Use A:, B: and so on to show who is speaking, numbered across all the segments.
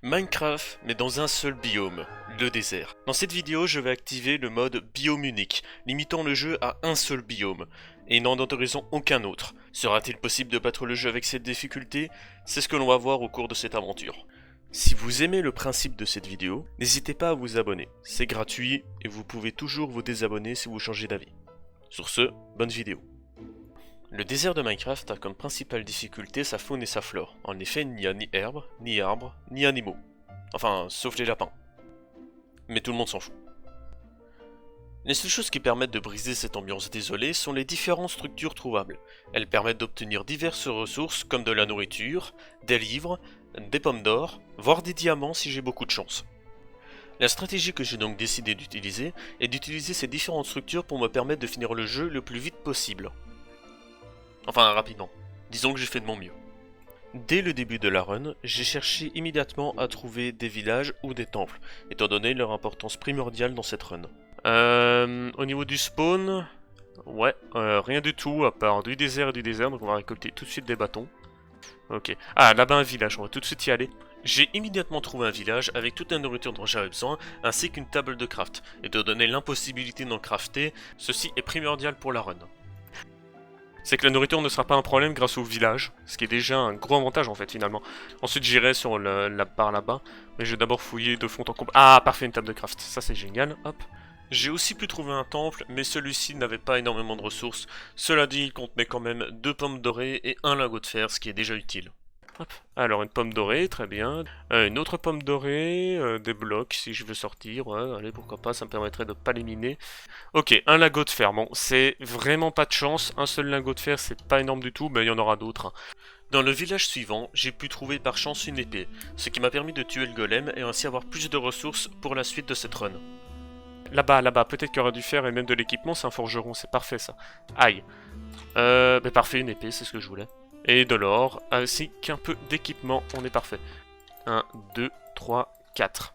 A: Minecraft, mais dans un seul biome, le désert. Dans cette vidéo, je vais activer le mode biome unique, limitant le jeu à un seul biome, et n'en autorisant aucun autre. Sera-t-il possible de battre le jeu avec cette difficulté? C'est ce que l'on va voir au cours de cette aventure. Si vous aimez le principe de cette vidéo, n'hésitez pas à vous abonner. C'est gratuit, et vous pouvez toujours vous désabonner si vous changez d'avis. Sur ce, bonne vidéo. Le désert de Minecraft a comme principale difficulté sa faune et sa flore. En effet, il n'y a ni herbe, ni arbres, ni animaux. Enfin, sauf les lapins. Mais tout le monde s'en fout. Les seules choses qui permettent de briser cette ambiance désolée sont les différentes structures trouvables. Elles permettent d'obtenir diverses ressources comme de la nourriture, des livres, des pommes d'or, voire des diamants si j'ai beaucoup de chance. La stratégie que j'ai donc décidé d'utiliser est d'utiliser ces différentes structures pour me permettre de finir le jeu le plus vite possible. Enfin, rapidement. Disons que j'ai fait de mon mieux. Dès le début de la run, j'ai cherché immédiatement à trouver des villages ou des temples, étant donné leur importance primordiale dans cette run. Au niveau du spawn, ouais, rien du tout, à part du désert et du désert, donc on va récolter tout de suite des bâtons. Ok. Ah, là-bas un village, on va tout de suite y aller. J'ai immédiatement trouvé un village avec toute la nourriture dont j'avais besoin, ainsi qu'une table de craft. Étant donné l'impossibilité d'en crafter, ceci est primordial pour la run. C'est que la nourriture ne sera pas un problème grâce au village, ce qui est déjà un gros avantage en fait finalement. Ensuite j'irai sur la barre là-bas, mais je vais d'abord fouiller de fond en comble. Ah parfait, une table de craft, ça c'est génial, hop. J'ai aussi pu trouver un temple, mais celui-ci n'avait pas énormément de ressources. Cela dit, il contenait quand même 2 pommes dorées et un lingot de fer, ce qui est déjà utile. Hop. Alors une pomme dorée, très bien. Une autre pomme dorée, des blocs si je veux sortir, ouais, allez pourquoi pas, ça me permettrait de pas l'éliminer. Ok, un lingot de fer, bon, c'est vraiment pas de chance, un seul lingot de fer c'est pas énorme du tout, mais il y en aura d'autres. Hein. Dans le village suivant, j'ai pu trouver par chance une épée, ce qui m'a permis de tuer le golem et ainsi avoir plus de ressources pour la suite de cette run. Là-bas, peut-être qu'il y aura du fer et même de l'équipement, c'est un forgeron, c'est parfait ça. Aïe. Mais parfait, une épée, c'est ce que je voulais. Et de l'or, ainsi qu'un peu d'équipement, on est parfait. 1, 2, 3, 4.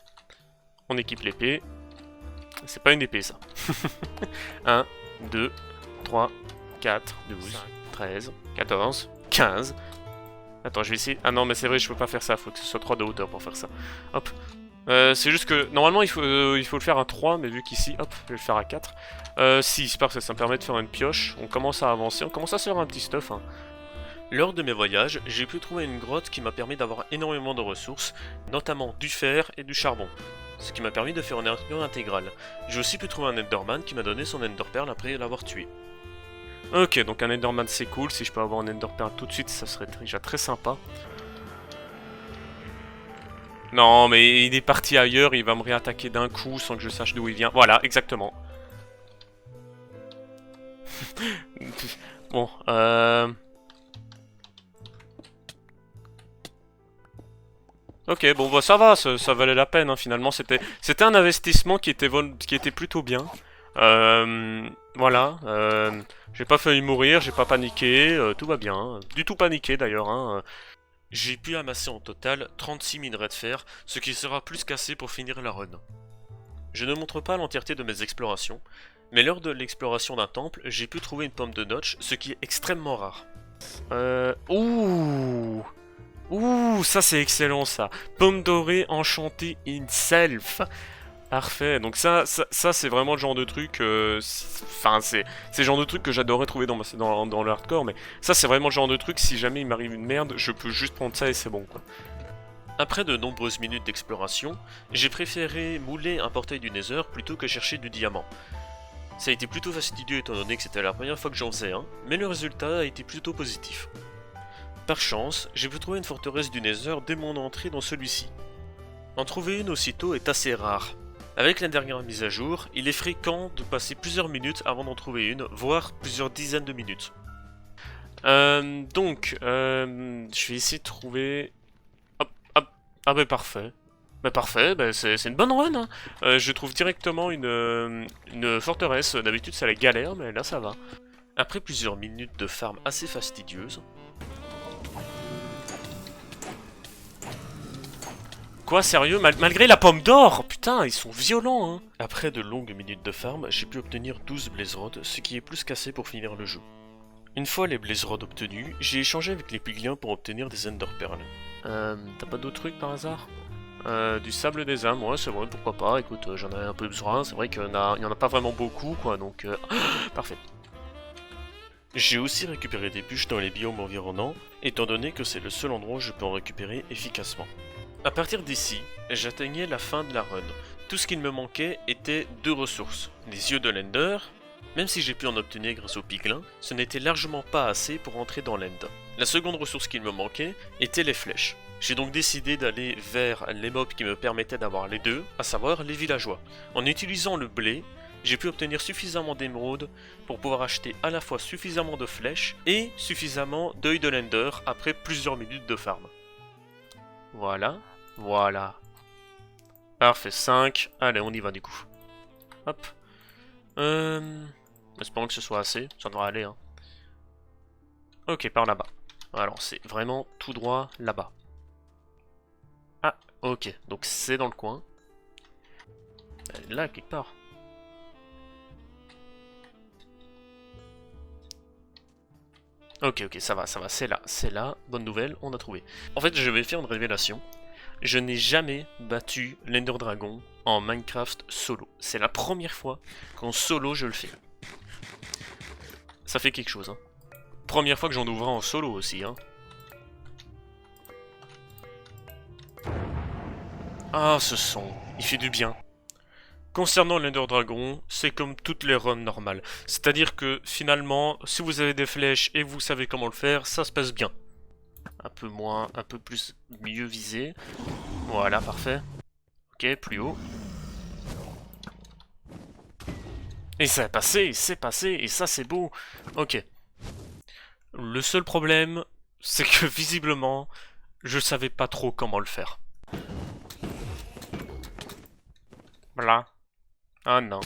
A: On équipe l'épée. C'est pas une épée ça. 1, 2, 3, 4, 12, 13, 14, 15. Attends, je vais essayer. Ah non, mais c'est vrai, je peux pas faire ça. Faut que ce soit 3 de hauteur pour faire ça. Hop. C'est juste que normalement il faut le faire à 3, mais vu qu'ici, hop, je vais le faire à 4. Si, c'est parfait, ça me permet de faire une pioche. On commence à avancer, on commence à se faire un petit stuff. Hein. Lors de mes voyages, j'ai pu trouver une grotte qui m'a permis d'avoir énormément de ressources, notamment du fer et du charbon, ce qui m'a permis de faire une armure intégrale. J'ai aussi pu trouver un Enderman qui m'a donné son Enderpearl après l'avoir tué. Ok, donc un Enderman c'est cool, si je peux avoir un Enderpearl tout de suite, ça serait déjà très sympa. Non, mais il est parti ailleurs, il va me réattaquer d'un coup sans que je sache d'où il vient. Voilà, exactement. Bon, Ok, bon bah ça va, ça valait la peine hein, finalement, c'était un investissement qui était plutôt bien. Voilà, j'ai pas failli mourir, j'ai pas paniqué, tout va bien, hein. Du tout paniqué d'ailleurs. Hein. J'ai pu amasser en total 36 minerais de fer, ce qui sera plus qu'assez pour finir la run. Je ne montre pas l'entièreté de mes explorations, mais lors de l'exploration d'un temple, j'ai pu trouver une pomme de notch, ce qui est extrêmement rare. Ouh Ouh, ça c'est excellent ça. Pomme dorée enchantée in self. Parfait, donc ça c'est vraiment le genre de truc, enfin c'est le genre de truc que j'adorais trouver dans le hardcore, mais ça c'est vraiment le genre de truc, si jamais il m'arrive une merde, je peux juste prendre ça et c'est bon quoi. Après de nombreuses minutes d'exploration, j'ai préféré mouler un portail du Nether plutôt que chercher du diamant. Ça a été plutôt fastidieux étant donné que c'était la première fois que j'en faisais un, mais le résultat a été plutôt positif. Par chance, j'ai pu trouver une forteresse du Nether dès mon entrée dans celui-ci. En trouver une aussitôt est assez rare. Avec la dernière mise à jour, il est fréquent de passer plusieurs minutes avant d'en trouver une, voire plusieurs dizaines de minutes. Je vais essayer de trouver... Hop, hop, ah bah parfait. Bah parfait, bah c'est une bonne run. Hein. Je trouve directement une forteresse, d'habitude c'est la galère, mais là ça va. Après plusieurs minutes de farm assez fastidieuses, Quoi, sérieux? Malgré la pomme d'or? Putain, ils sont violents, hein! Après de longues minutes de farm, j'ai pu obtenir 12 blaze rods, ce qui est plus qu'assez pour finir le jeu. Une fois les blaze rods obtenus, j'ai échangé avec les pigliens pour obtenir des ender pearls. T'as pas d'autres trucs par hasard? Du sable des âmes, ouais, c'est vrai, pourquoi pas. Écoute, j'en ai un peu besoin. C'est vrai qu'il y en a pas vraiment beaucoup, quoi, donc... Parfait. J'ai aussi récupéré des bûches dans les biomes environnants, étant donné que c'est le seul endroit où je peux en récupérer efficacement. A partir d'ici, j'atteignais la fin de la run. Tout ce qu'il me manquait était 2 ressources. Les yeux de l'Ender, même si j'ai pu en obtenir grâce au piglin, ce n'était largement pas assez pour entrer dans l'End. La seconde ressource qu'il me manquait était les flèches. J'ai donc décidé d'aller vers les mobs qui me permettaient d'avoir les deux, à savoir les villageois. En utilisant le blé, j'ai pu obtenir suffisamment d'émeraudes pour pouvoir acheter à la fois suffisamment de flèches et suffisamment d'œil de l'Ender après plusieurs minutes de farm. Voilà, voilà. Parfait, 5. Allez, on y va du coup. Hop. Espérons que ce soit assez, ça devrait aller. Hein. Ok, par là-bas. Alors, c'est vraiment tout droit là-bas. Ah, ok, donc c'est dans le coin. Elle est là, quelque part. Ok, ça va, c'est là, bonne nouvelle, on a trouvé. En fait, je vais faire une révélation. Je n'ai jamais battu l'Ender Dragon en Minecraft solo. C'est la première fois qu'en solo je le fais. Ça fait quelque chose, hein. Première fois que j'en ouvre en solo aussi, hein. Ah, ce son, il fait du bien. Concernant l'Ender Dragon, c'est comme toutes les runs normales. C'est-à-dire que finalement, si vous avez des flèches et vous savez comment le faire, ça se passe bien. Un peu moins, un peu plus, mieux visé. Voilà, parfait. Ok, plus haut. Et ça c'est passé, et ça c'est beau. Ok. Le seul problème, c'est que visiblement, je savais pas trop comment le faire. Voilà. Ah non.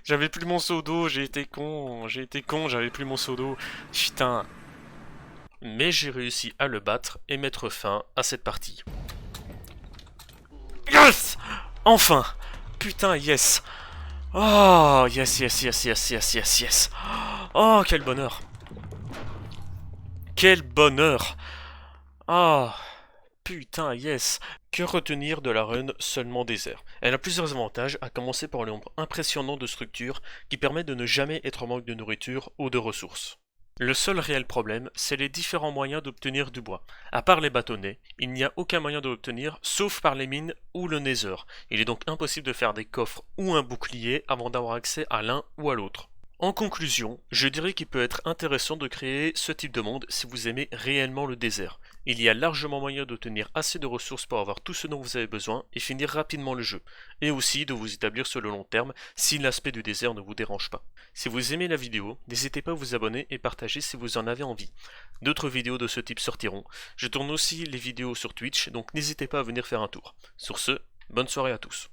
A: J'avais plus mon seau d'eau, j'ai été con, j'avais plus mon seau d'eau. Putain. Mais j'ai réussi à le battre et mettre fin à cette partie. Yes! Enfin! Putain, yes! Oh, yes. Oh, quel bonheur! Quel bonheur! Ah, putain, yes! Que retenir de la run seulement désert? Elle a plusieurs avantages, à commencer par le nombre impressionnant de structures qui permet de ne jamais être en manque de nourriture ou de ressources. Le seul réel problème, c'est les différents moyens d'obtenir du bois. À part les bâtonnets, il n'y a aucun moyen de l'obtenir, sauf par les mines ou le nether. Il est donc impossible de faire des coffres ou un bouclier avant d'avoir accès à l'un ou à l'autre. En conclusion, je dirais qu'il peut être intéressant de créer ce type de monde si vous aimez réellement le désert. Il y a largement moyen d'obtenir assez de ressources pour avoir tout ce dont vous avez besoin et finir rapidement le jeu, et aussi de vous établir sur le long terme si l'aspect du désert ne vous dérange pas. Si vous aimez la vidéo, n'hésitez pas à vous abonner et partager si vous en avez envie. D'autres vidéos de ce type sortiront. Je tourne aussi les vidéos sur Twitch, donc n'hésitez pas à venir faire un tour. Sur ce, bonne soirée à tous.